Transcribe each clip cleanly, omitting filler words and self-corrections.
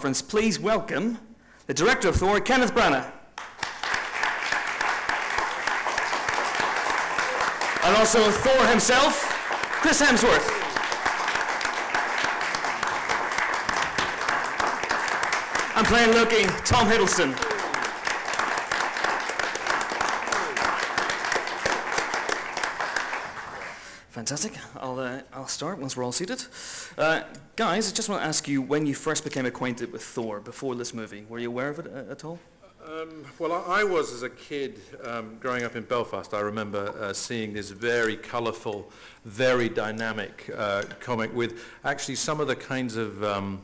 Conference, please welcome the director of Thor, Kenneth Branagh. And also Thor himself, Chris Hemsworth. And playing Loki, Tom Hiddleston. Fantastic. I'll start once we're all seated. Guys, I just want to ask you when you first became acquainted with Thor before this movie. Were you aware of it at all? Well, I was as a kid growing up in Belfast. I remember seeing this very colourful, very dynamic comic with actually some of the kinds of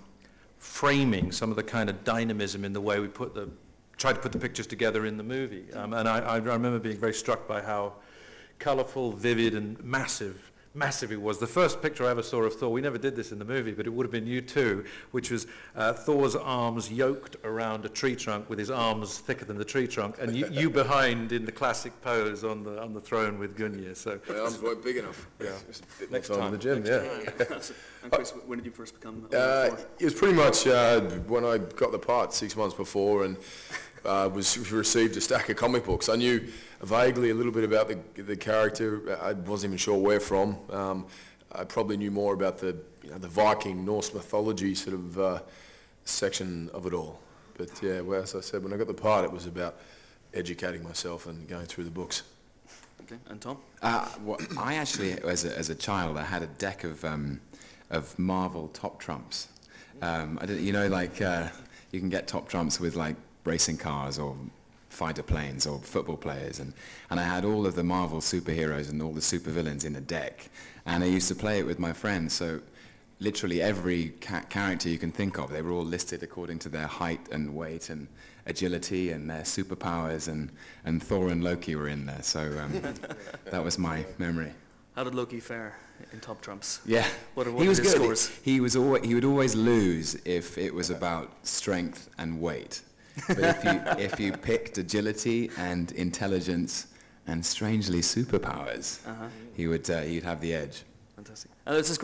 framing, some of the kind of dynamism in the way we tried to put the pictures together in the movie. And I remember being very struck by how colourful, vivid, and massive it was. The first picture I ever saw of Thor, we never did this in the movie, but it would have been you too, which was Thor's arms yoked around a tree trunk with his arms thicker than the tree trunk, and you behind in the classic pose on the throne with Gunja. So my arms weren't big enough. Yeah. Next time in the gym, And Chris, when did you first become Thor? It was pretty much when I got the part 6 months before, and received a stack of comic books. I knew vaguely a little bit about the character. I wasn't even sure where from. I probably knew more about the Viking Norse mythology sort of section of it all. But yeah, well, as I said, when I got the part, it was about educating myself and going through the books. Okay, and Tom? Well, I actually, as a child, I had a deck of Marvel top trumps. You can get top trumps with like racing cars or fighter planes or football players, and I had all of the Marvel superheroes and all the supervillains in a deck, and I used to play it with my friends. So literally every character you can think of, they were all listed according to their height and weight and agility and their superpowers, and Thor and Loki were in there. So that was my memory. How did Loki fare in top trumps? Yeah, what he was his good. Scores? He would always lose if it was about strength and weight. But if you picked agility and intelligence and strangely superpowers, he'd have the edge. Fantastic. This is great.